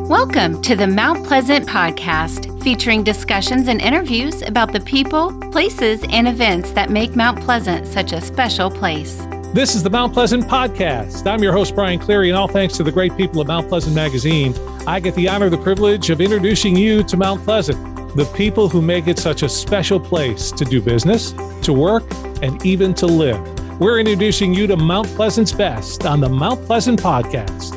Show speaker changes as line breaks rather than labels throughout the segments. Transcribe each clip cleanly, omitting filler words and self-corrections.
Welcome to the Mount Pleasant podcast, featuring discussions and interviews about the people, places, and events that make Mount Pleasant such a special place.
This is the Mount Pleasant podcast. I'm your host, Brian Cleary, and all thanks to the great people at Mount Pleasant Magazine, I get the honor and the privilege of introducing you to Mount Pleasant, the people who make it such a special place to do business, to work, and even to live. We're introducing you to Mount Pleasant's best on the Mount Pleasant podcast.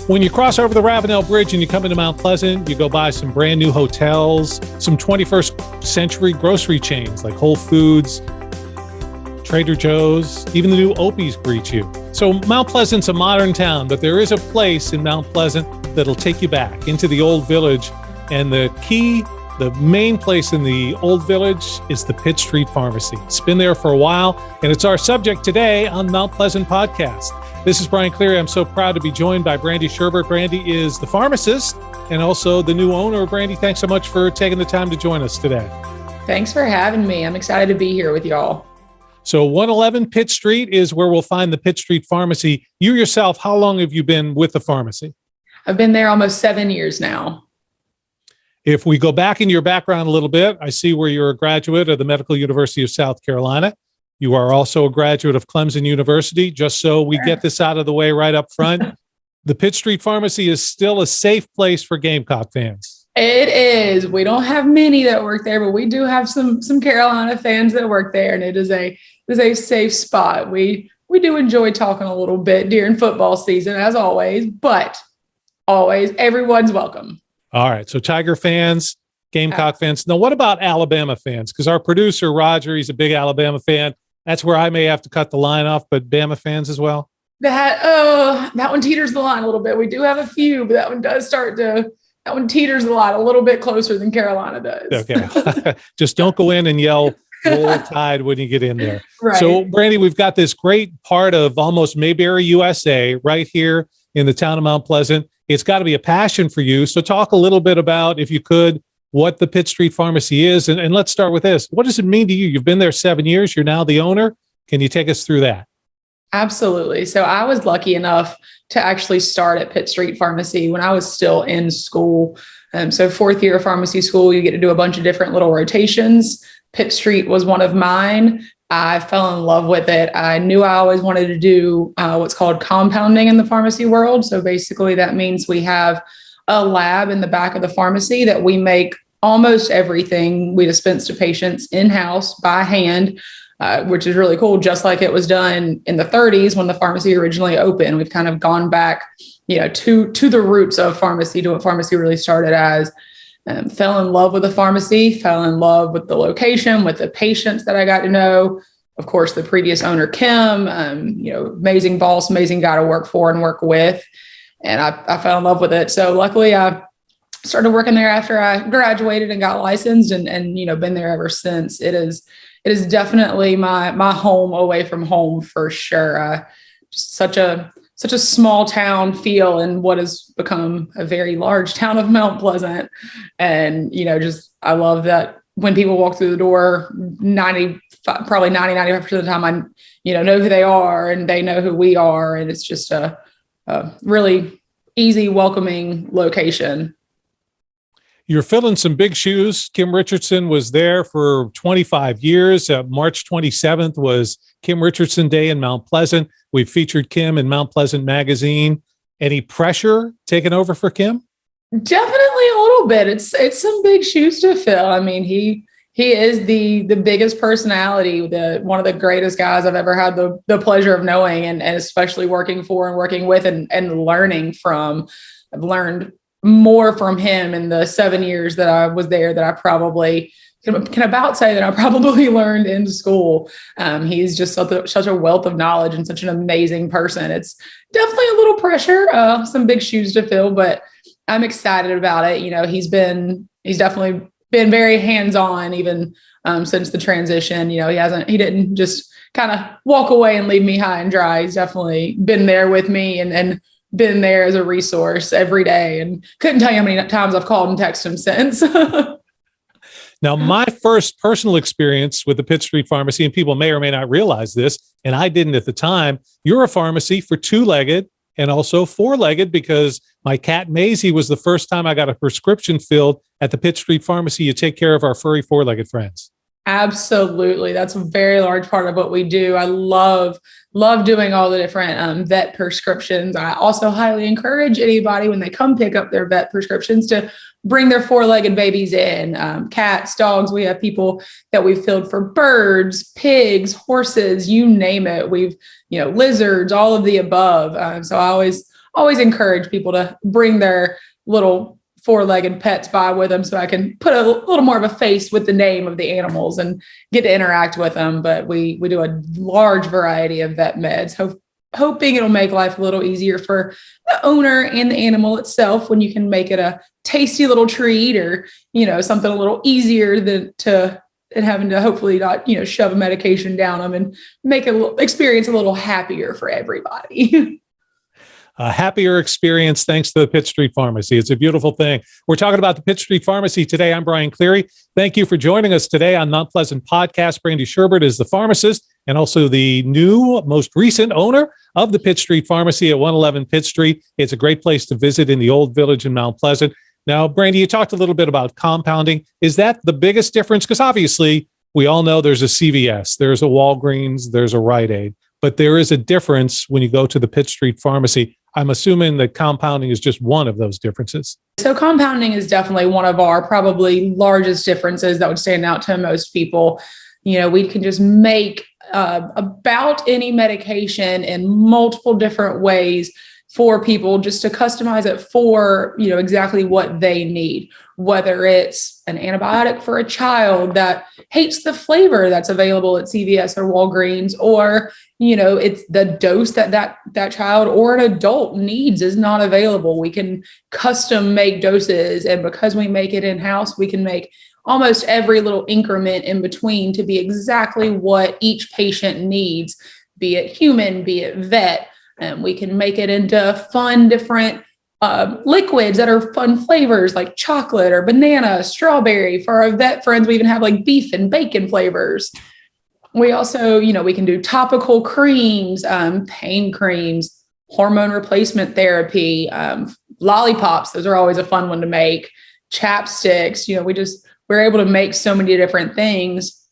When you cross over the Ravenel Bridge and you come into Mount Pleasant, you go by some brand new hotels, some 21st century grocery chains like Whole Foods, Trader Joe's, even the new Opie's greet you. So Mount Pleasant's a modern town, but there is a place in Mount Pleasant that'll take you back into the old village. And the main place in the old village is the Pitt Street Pharmacy. It's been there for a while, and it's our subject today on Mount Pleasant Podcast. This is Brian Cleary. I'm so proud to be joined by Brandi Sherbert. Brandi is the pharmacist and also the new owner. Brandi, thanks so much for taking the time to join us today.
Thanks for having me. I'm excited to be here with y'all.
So 111 Pitt Street is where we'll find the Pitt Street Pharmacy. You yourself, how long have you been with the pharmacy?
I've been there almost 7 years now.
If we go back in your background a little bit, I see where you're a graduate of the Medical University of South Carolina. You are also a graduate of Clemson University. Just so we get this out of the way right up front, the Pitt Street Pharmacy is still a safe place for Gamecock fans.
It is. We don't have many that work there, but we do have some Carolina fans that work there, and it is a safe spot. We do enjoy talking a little bit during football season, as always, but always everyone's welcome.
All right. So Tiger fans, Gamecock fans. Now, what about Alabama fans? Because our producer, Roger, he's a big Alabama fan. That's where I may have to cut the line off, but Bama fans as well?
That one teeters the line a little bit. We do have a few, but that one teeters the line a little bit closer than Carolina does.
Okay. Just don't go in and yell Roll Tide when you get in there.
Right.
So, Brandi, we've got this great part of almost Mayberry, USA, right here in the town of Mount Pleasant. It's got to be a passion for you. So talk a little bit about, if you could, what the Pitt Street Pharmacy is. And let's start with this. What does it mean to you? You've been there 7 years. You're now the owner. Can you take us through that?
Absolutely. So I was lucky enough to actually start at Pitt Street Pharmacy when I was still in school. So fourth year of pharmacy school, you get to do a bunch of different little rotations. Pitt Street was one of mine. I fell in love with it. I knew I always wanted to do what's called compounding in the pharmacy world. So basically that means we have a lab in the back of the pharmacy that we make almost everything we dispense to patients in-house by hand, which is really cool. Just like it was done in the 30s when the pharmacy originally opened. We've kind of gone back, to the roots of pharmacy, to what pharmacy really started as. Fell in love with the pharmacy, fell in love with the location, with the patients that I got to know. Of course, the previous owner, Kim, amazing boss, amazing guy to work for and work with. And I fell in love with it. So luckily I started working there after I graduated and got licensed and been there ever since. It is definitely my home away from home for sure. Just such a small town feel in what has become a very large town of Mount Pleasant. And, I love that when people walk through the door, 95% of the time, I, know who they are and they know who we are. And it's just a really easy, welcoming location.
You're filling some big shoes. Kim Richardson was there for 25 years. March 27th was Kim Richardson Day in Mount Pleasant. We featured Kim in Mount Pleasant Magazine. Any pressure taking over for Kim?
Definitely a little bit. It's some big shoes to fill. I mean, he is the biggest personality, one of the greatest guys I've ever had the pleasure of knowing and especially working for and working with and learning from. I've learned more from him in the 7 years that I was there that I probably can about say that I probably learned in school. He's just such a wealth of knowledge and such an amazing person. It's definitely a little pressure, some big shoes to fill, but I'm excited about it. He's definitely been very hands-on even since the transition. He didn't just kind of walk away and leave me high and dry. He's definitely been there with me and been there as a resource every day, and couldn't tell you how many times I've called and texted him since.
Now, my first personal experience with the Pitt Street Pharmacy, and people may or may not realize this, and I didn't at the time, you're a pharmacy for two-legged and also four-legged because my cat Maisie was the first time I got a prescription filled at the Pitt Street Pharmacy. You take care of our furry four-legged friends.
Absolutely. That's a very large part of what we do. I love doing all the different vet prescriptions. I also highly encourage anybody when they come pick up their vet prescriptions to bring their four-legged babies in, cats, dogs. We have people that we've filled for birds, pigs, horses, you name it. We've, lizards, all of the above. So I always encourage people to bring their little four-legged pets by with them so I can put a little more of a face with the name of the animals and get to interact with them. But we do a large variety of vet meds, hoping it'll make life a little easier for the owner and the animal itself when you can make it a tasty little treat or, something a little easier than having to hopefully not, shove a medication down them and make it experience a little happier for everybody.
A happier experience thanks to the Pitt Street Pharmacy. It's a beautiful thing. We're talking about the Pitt Street Pharmacy today. I'm Brian Cleary. Thank you for joining us today on Mount Pleasant Podcast. Brandi Sherbert is the pharmacist and also the new, most recent owner of the Pitt Street Pharmacy at 111 Pitt Street. It's a great place to visit in the old village in Mount Pleasant. Now, Brandi, you talked a little bit about compounding. Is that the biggest difference? Because obviously, we all know there's a CVS, there's a Walgreens, there's a Rite Aid, but there is a difference when you go to the Pitt Street Pharmacy. I'm assuming that compounding is just one of those differences.
So compounding is definitely one of our probably largest differences that would stand out to most people. We can just make about any medication in multiple different ways for people just to customize it for, exactly what they need, whether it's an antibiotic for a child that hates the flavor that's available at CVS or Walgreens, or, it's the dose that child or an adult needs is not available. We can custom make doses. And because we make it in-house, we can make almost every little increment in between to be exactly what each patient needs, be it human, be it vet. And we can make it into fun, different liquids that are fun flavors like chocolate or banana, strawberry. For our vet friends, we even have like beef and bacon flavors. We also, we can do topical creams, pain creams, hormone replacement therapy, lollipops. Those are always a fun one to make. Chapsticks. We're able to make so many different things.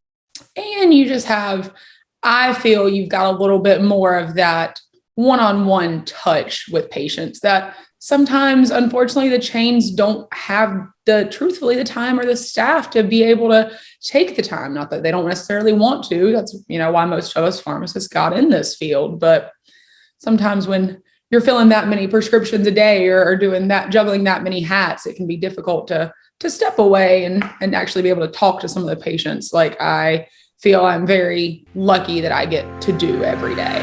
And you just have, I feel you've got a little bit more of that one-on-one touch with patients that sometimes, unfortunately, the chains don't have truthfully the time or the staff to be able to take the time. Not that they don't necessarily want to. That's, why most of us pharmacists got in this field. But sometimes when you're filling that many prescriptions a day or doing that, juggling that many hats, it can be difficult to step away and actually be able to talk to some of the patients like I feel I'm very lucky that I get to do every day.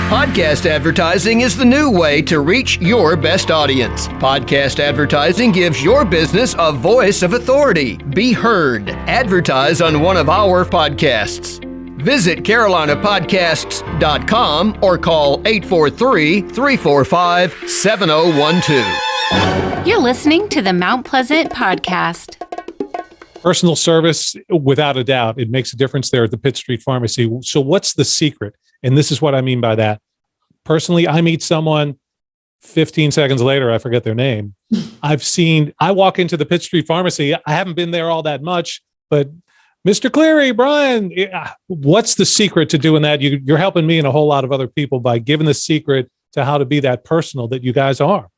Podcast advertising is the new way to reach your best audience. Podcast advertising gives your business a voice of authority. Be heard. Advertise on one of our podcasts. Visit carolinapodcasts.com or call 843-345-7012.
You're listening to the Mount Pleasant Podcast.
Personal service, without a doubt, it makes a difference there at the Pitt Street Pharmacy. So what's the secret? And this is what I mean by that. Personally, I meet someone 15 seconds later, I forget their name. I walk into the Pitt Street Pharmacy. I haven't been there all that much, but Mr. Cleary, Brian, what's the secret to doing that? You're helping me and a whole lot of other people by giving the secret to how to be that personal that you guys are.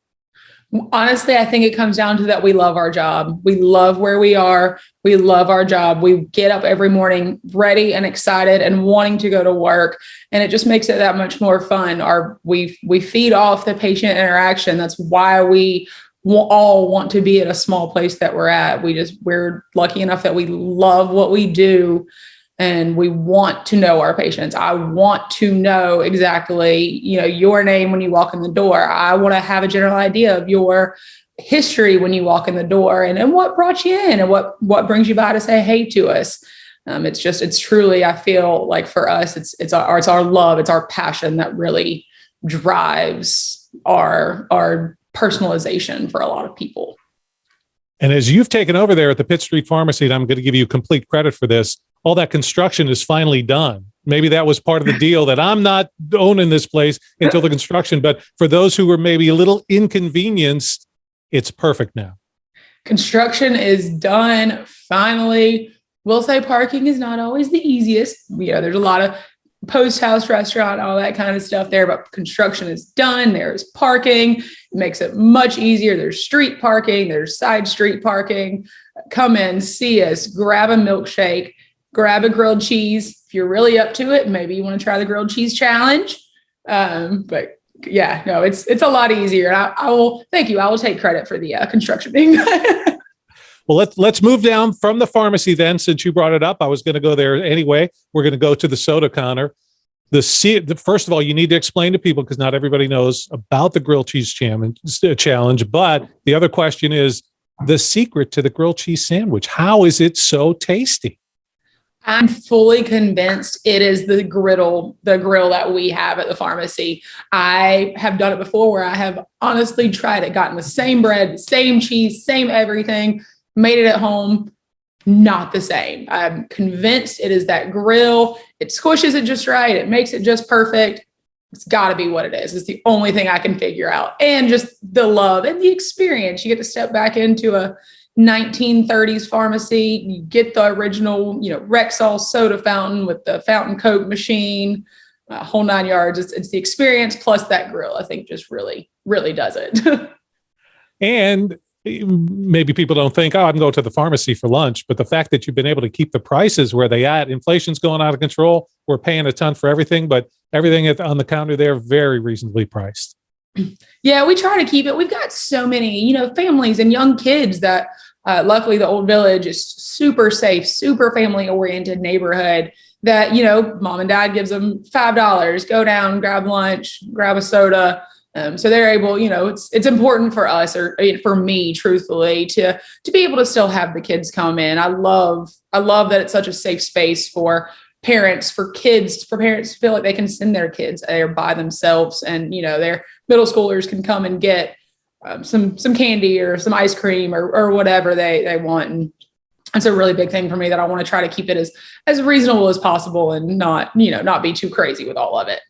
Honestly, I think it comes down to that we love our job. We love where we are. We love our job. We get up every morning ready and excited and wanting to go to work. And it just makes it that much more fun. We feed off the patient interaction. That's why we all want to be at a small place that we're at. We're lucky enough that we love what we do. And we want to know our patients. I want to know exactly, your name when you walk in the door. I want to have a general idea of your history when you walk in the door and what brought you in and what brings you by to say hey to us. It's truly, I feel like for us, it's our love, it's our passion that really drives our personalization for a lot of people.
And as you've taken over there at the Pitt Street Pharmacy, and I'm going to give you complete credit for this, all that construction is finally done. maybe that was part of the deal that I'm not owning this place until the construction. But for those who were maybe a little inconvenienced, it's perfect now.
Construction is done. Finally, we'll say parking is not always the easiest. There's a lot of post house restaurant, all that kind of stuff there, but construction is done. There's parking. It makes it much easier. There's street parking. There's side street parking. Come in, see us, grab a milkshake, grab a grilled cheese. If you're really up to it, maybe you want to try the grilled cheese challenge. But yeah, no, it's a lot easier. I will, thank you. I will take credit for the construction being done.
Well, let's move down from the pharmacy then, since you brought it up. I was going to go there anyway. We're going to go to the soda counter. First of all, you need to explain to people, because not everybody knows about the grilled cheese challenge. But the other question is the secret to the grilled cheese sandwich. How is it so tasty?
I'm fully convinced it is the grill that we have at the pharmacy. I have done it before where I have honestly tried it, gotten the same bread, same cheese, same everything, made it at home, not the same. I'm convinced it is that grill. It squishes it just right. It makes it just perfect. It's got to be what it is. It's the only thing I can figure out. And just the love and the experience. You get to step back into a 1930s pharmacy. You get the original, Rexall soda fountain with the fountain Coke machine, whole 9 yards. It's the experience plus that grill, I think, just really, really does it.
And maybe people don't think, I can go to the pharmacy for lunch, but the fact that you've been able to keep the prices where they at, inflation's going out of control. We're paying a ton for everything, but everything on the counter there, very reasonably priced.
Yeah, we try to keep it. We've got so many, families and young kids that luckily the Old Village is super safe, super family oriented neighborhood that, mom and dad gives them $5, go down, grab lunch, grab a soda. So they're able, it's important for us, or for me, truthfully, to be able to still have the kids come in. I love that it's such a safe space for parents, for kids, for parents to feel like they can send their kids there by themselves, and their middle schoolers can come and get some candy or some ice cream or whatever they want. And that's a really big thing for me, that I want to try to keep it as reasonable as possible and not be too crazy with all of it.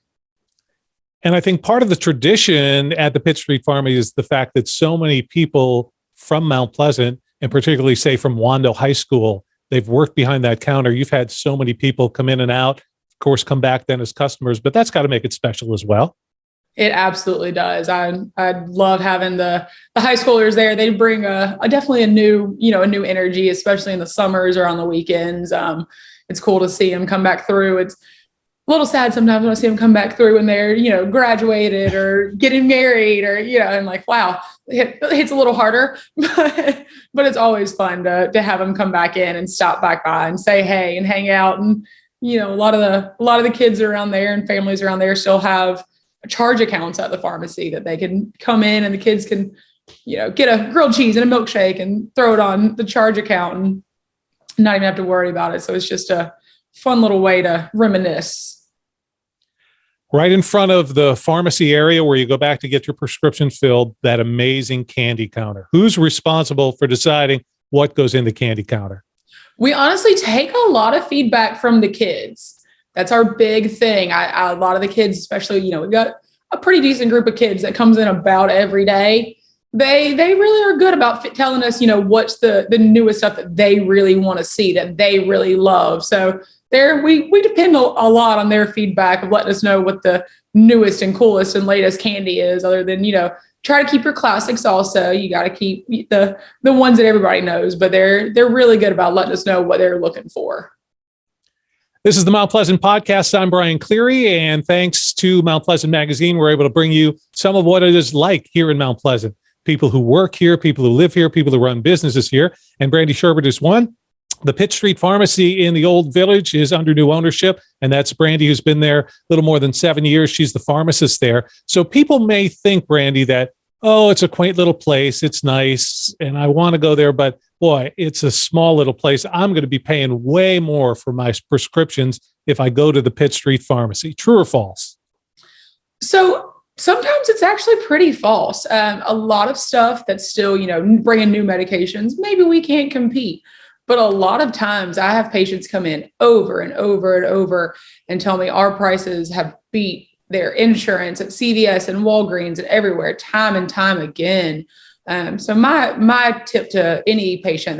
And I think part of the tradition at the Pitt Street Pharmacy is the fact that so many people from Mount Pleasant, and particularly, say, from Wando High School, they've worked behind that counter. You've had so many people come in and out, of course, come back then as customers, but that's got to make it special as well.
It absolutely does. I love having the high schoolers there. They bring definitely a new energy, especially in the summers or on the weekends. It's cool to see them come back through. It's a little sad sometimes when I see them come back through when they're, graduated or getting married, or, and like, wow, it hits a little harder, but it's always fun to have them come back in and stop back by and say hey and hang out. And, a lot of the kids around there and families around there still have charge accounts at the pharmacy that they can come in, and the kids can, get a grilled cheese and a milkshake and throw it on the charge account and not even have to worry about it. So it's just a fun little way to reminisce.
Right in front of the pharmacy area where you go back to get your prescription filled, that amazing candy counter. Who's responsible for deciding what goes in the candy counter?
We honestly take a lot of feedback from the kids. That's our big thing. A lot of the kids, especially, we've got a pretty decent group of kids that comes in about every day. They really are good about telling us, what's the newest stuff that they really want to see, that they really love. So we depend a lot on their feedback of letting us know what the newest and coolest and latest candy is, other than, try to keep your classics also. You got to keep the ones that everybody knows, but they're really good about letting us know what they're looking for.
This is the Mount Pleasant Podcast. I'm Brian Cleary, and thanks to Mount Pleasant Magazine, we're able to bring you some of what it is like here in Mount Pleasant. People who work here, people who live here, people who run businesses here, and Brandi Sherbert is one. The Pitt Street Pharmacy in the Old Village is under new ownership, and that's Brandi, who's been there a little more than 7 years. She's the pharmacist there. So people may think, Brandi, that, it's a quaint little place, it's nice, and I want to go there, but boy, it's a small little place. I'm going to be paying way more for my prescriptions if I go to the Pitt Street Pharmacy. True or false?
So sometimes it's actually pretty false. A lot of stuff that's still, bringing new medications, maybe we can't compete. But a lot of times I have patients come in over and over and over and tell me our prices have beat their insurance at CVS and Walgreens and everywhere, time and time again. So my tip to any patient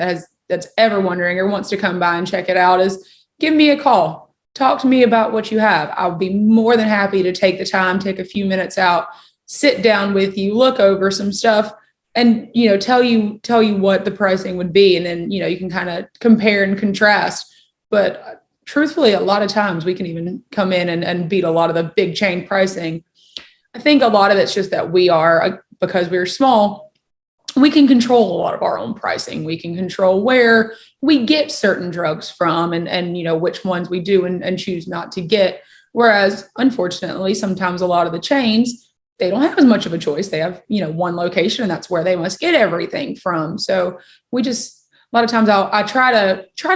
that's ever wondering or wants to come by and check it out is give me a call. Talk to me about what you have. I'll be more than happy to take the time, take a few minutes out, sit down with you, look over some stuff, and tell you what the pricing would be, and then you can kind of compare and contrast. But truthfully, a lot of times we can even come in and beat a lot of the big chain pricing. I think a lot of it's just that because we're small, we can control a lot of our own pricing. We can control where we get certain drugs from and which ones we do and choose not to get. Whereas, unfortunately, sometimes a lot of the chains, they don't have as much of a choice. They have, one location, and that's where they must get everything from. So a lot of times I try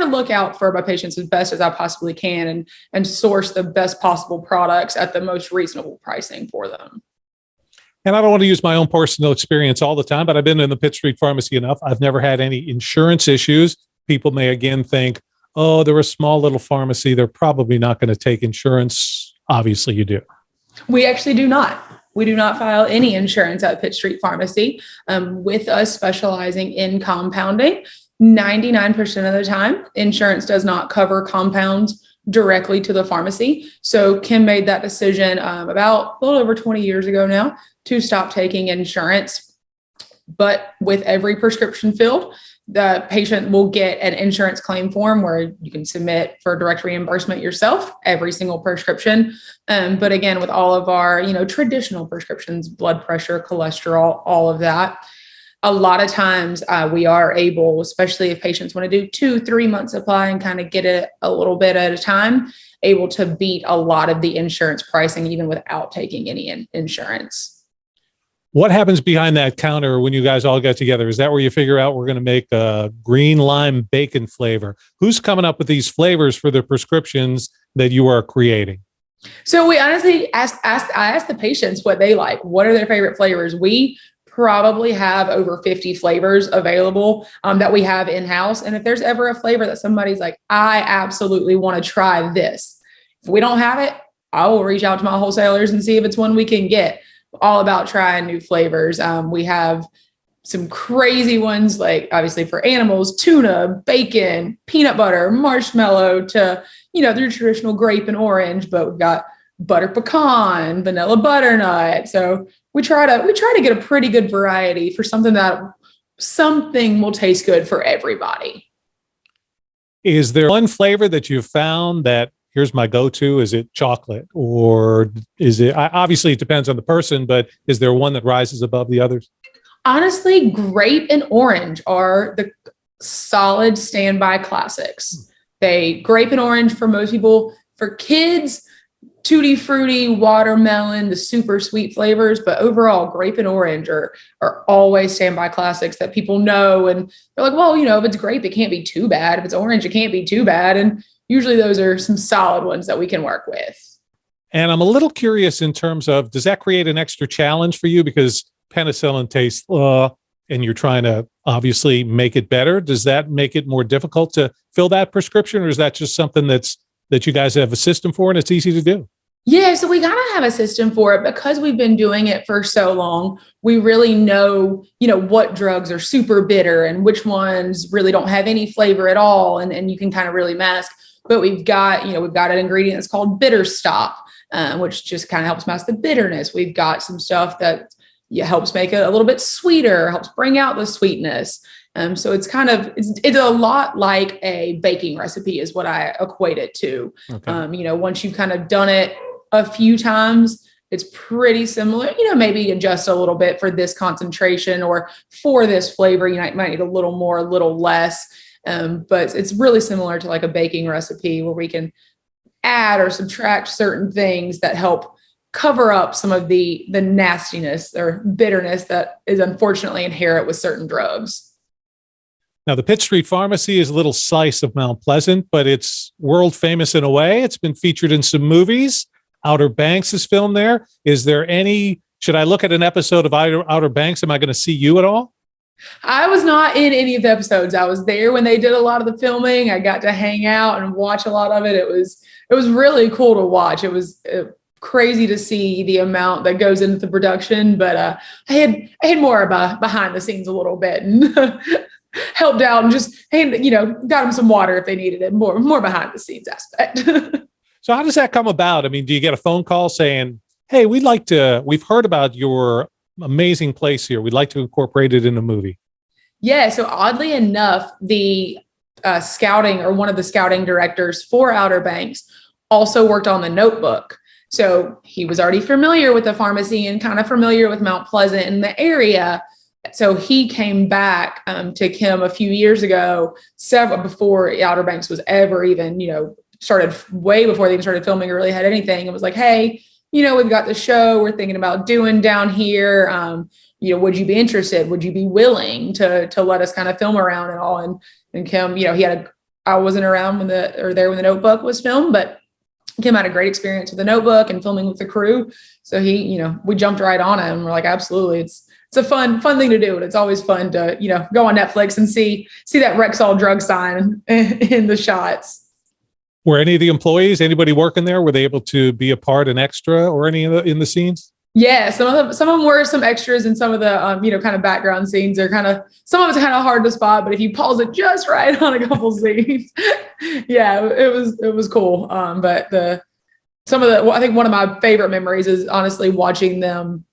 to look out for my patients as best as I possibly can and source the best possible products at the most reasonable pricing for them.
And I don't want to use my own personal experience all the time, but I've been in the Pitt Street Pharmacy enough. I've never had any insurance issues. People may again think, oh, they're a small little pharmacy, they're probably not going to take insurance. Obviously you do.
We actually do not. We do not file any insurance at Pitt Street Pharmacy. With us specializing in compounding, 99% of the time, insurance does not cover compounds directly to the pharmacy. So Kim made that decision about a little over 20 years ago now to stop taking insurance. But with every prescription filled, the patient will get an insurance claim form where you can submit for direct reimbursement yourself, every single prescription. But again, with all of our, traditional prescriptions, blood pressure, cholesterol, all of that, a lot of times we are able, especially if patients want to do 2-3 month supply and kind of get it a little bit at a time, able to beat a lot of the insurance pricing, even without taking any insurance.
What happens behind that counter when you guys all get together? Is that where you figure out we're going to make a green lime bacon flavor? Who's coming up with these flavors for the prescriptions that you are creating?
So we honestly I asked the patients what they like. What are their favorite flavors? We probably have over 50 flavors available that we have in-house. And if there's ever a flavor that somebody's like, I absolutely want to try this, if we don't have it, I will reach out to my wholesalers and see if it's one we can get. All about trying new flavors. We have some crazy ones, like obviously for animals, tuna, bacon, peanut butter, marshmallow, to, the traditional grape and orange, but we've got butter pecan, vanilla butternut. So we try to get a pretty good variety for something will taste good for everybody.
Is there one flavor that you've found that here's my go-to? Is it chocolate, or is it, obviously it depends on the person, but is there one that rises above the others?
Honestly, grape and orange are the solid standby classics. Grape and orange for most people. For kids, tutti frutti, watermelon, the super sweet flavors, but overall grape and orange are always standby classics that people know. And they're like, well, if it's grape, it can't be too bad. If it's orange, it can't be too bad. And usually those are some solid ones that we can work with.
And I'm a little curious in terms of, does that create an extra challenge for you? Because penicillin tastes, and you're trying to obviously make it better. Does that make it more difficult to fill that prescription? Or is that just something that you guys have a system for and it's easy to do?
Yeah, so we got to have a system for it because we've been doing it for so long. We really know, what drugs are super bitter and which ones really don't have any flavor at all. And you can kind of really mask. But we've got an ingredient that's called Bitter Stop, which just kind of helps mask the bitterness. We've got some stuff that helps make it a little bit sweeter, helps bring out the sweetness. So it's a lot like a baking recipe is what I equate it to. Okay. Once you've kind of done it a few times, it's pretty similar. Maybe adjust a little bit for this concentration or for this flavor, you might need a little more, a little less. But it's really similar to like a baking recipe where we can add or subtract certain things that help cover up some of the nastiness or bitterness that is unfortunately inherent with certain drugs.
Now, the Pitt Street Pharmacy is a little slice of Mount Pleasant, but it's world famous in a way. It's been featured in some movies. Outer Banks is filmed there. Should I look at an episode of Outer Banks? Am I going to see you at all?
I was not in any of the episodes. I was there when they did a lot of the filming. I got to hang out and watch a lot of it. It was really cool to watch. It was crazy to see the amount that goes into the production, but I had more of a behind the scenes a little bit and helped out and just got them some water if they needed it. More behind the scenes aspect.
So how does that come about? I mean, do you get a phone call saying, "Hey, we've heard about your amazing place here. We'd like to incorporate it in a movie"?
Yeah. So oddly enough, the scouting or one of the scouting directors for Outer Banks also worked on The Notebook. So he was already familiar with the pharmacy and kind of familiar with Mount Pleasant and the area. So he came back to Kim a few years ago, before Outer Banks was ever even, started way before they even started filming or really had anything. It was like, "Hey, we've got the show we're thinking about doing down here. Would you be interested? Would you be willing to let us kind of film around and all?" And Kim, I wasn't around when The Notebook was filmed, but Kim had a great experience with The Notebook and filming with the crew. So we jumped right on it and we're like, absolutely. It's a fun thing to do. And it's always fun to, go on Netflix and see that Rexall drug sign in the shots.
Were any of the employees, anybody working there, were they able to be a part, an extra, or any in the scenes?
Yeah, some of them were some extras, and some of the kind of background scenes are some of it's kind of hard to spot, but if you pause it just right on a couple scenes, yeah, it was cool. But I think one of my favorite memories is honestly watching them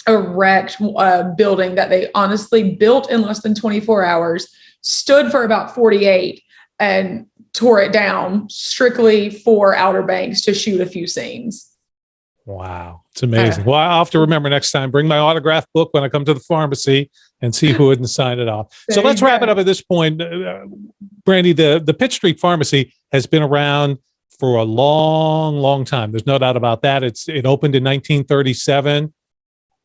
erect a building that they honestly built in less than 24 hours, stood for about 48, and tore it down strictly for Outer Banks to shoot a few scenes.
Wow. It's amazing. Well, I'll have to remember next time, bring my autograph book when I come to the pharmacy and see who wouldn't sign it off. So let's wrap it up at this point. Brandi, the Pitt Street Pharmacy has been around for a long, long time. There's no doubt about that. It opened in 1937.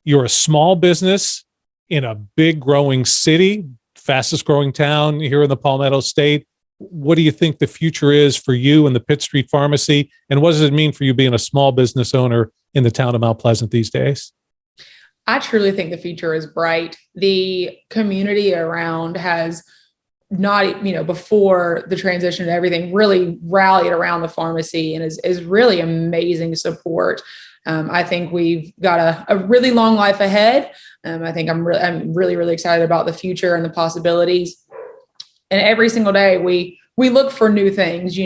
You're a small business in a big growing city, fastest growing town here in the Palmetto State. What do you think the future is for you and the Pitt Street Pharmacy? And what does it mean for you being a small business owner in the town of Mount Pleasant these days?
I truly think the future is bright. The community around has not, before the transition to everything, really rallied around the pharmacy and is really amazing support. I think we've got a really long life ahead. I think I'm really, really excited about the future and the possibilities. And every single day we look for new things,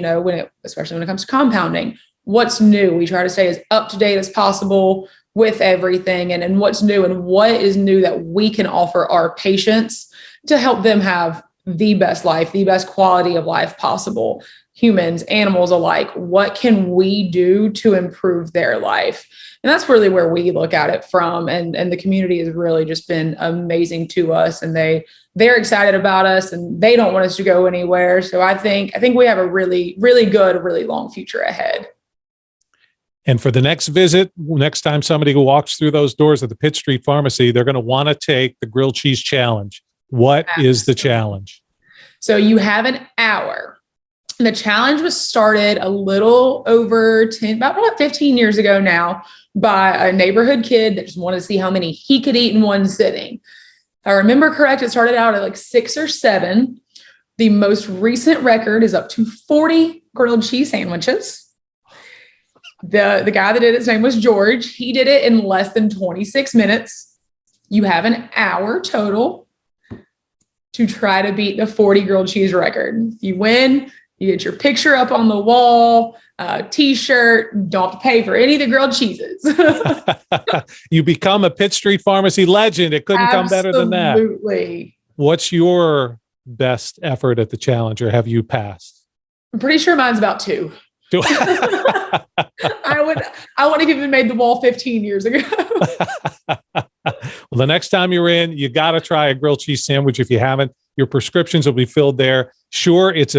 especially when it comes to compounding. What's new? We try to stay as up to date as possible with everything and what's new and what is new that we can offer our patients to help them have the best life, the best quality of life possible. Humans, animals alike. What can we do to improve their life? And that's really where we look at it from. And the community has really just been amazing to us, and they're excited about us and they don't want us to go anywhere. So I think we have a really, really good, really long future ahead.
And for the next visit, next time somebody who walks through those doors of the Pitt Street Pharmacy, they're going to want to take the grilled cheese challenge. What is the challenge?
So you have an hour. The challenge was started a little over about 15 years ago now by a neighborhood kid that just wanted to see how many he could eat in one sitting. If I remember correct, it started out at like 6 or 7. The most recent record is up to 40 grilled cheese sandwiches. The guy that did it, his name was George. He did it in less than 26 minutes. You have an hour total to try to beat the 40 grilled cheese record. If you win, you get your picture up on the wall, T-shirt, don't have to pay for any of the grilled cheeses.
You become a Pitt Street Pharmacy legend. It couldn't come better than that.
Absolutely.
What's your best effort at the challenge, or have you passed?
I'm pretty sure mine's about 2. I would have even made the wall 15 years ago.
Well, the next time you're in, you got to try a grilled cheese sandwich. If you haven't, your prescriptions will be filled there. Sure, it's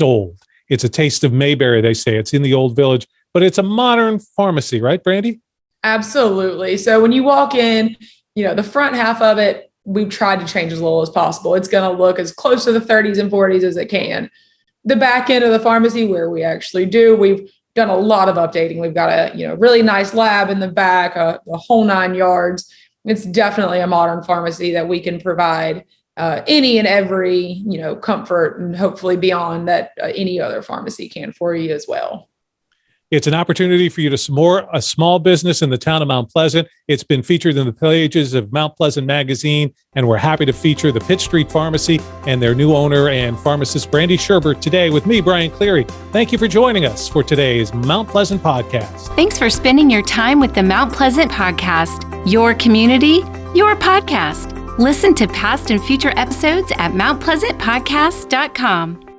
old. It's a taste of Mayberry, they say. It's in the old village, but it's a modern pharmacy, right, Brandi? Absolutely.
So when you walk in, the front half of it, we've tried to change as little as possible. It's going to look as close to the 30s and 40s as it can. The back end of the pharmacy, where we actually we've done a lot of updating. We've got a really nice lab in the back, the whole 9 yards. It's definitely a modern pharmacy that we can provide any and every, comfort and hopefully beyond that any other pharmacy can for you as well.
It's an opportunity for you to support a small business in the town of Mount Pleasant. It's been featured in the pages of Mount Pleasant Magazine, and we're happy to feature the Pitt Street Pharmacy and their new owner and pharmacist, Brandi Sherbert, today with me, Brian Cleary. Thank you for joining us for today's Mount Pleasant Podcast.
Thanks for spending your time with the Mount Pleasant Podcast, your community, your podcast. Listen to past and future episodes at mountpleasantpodcast.com.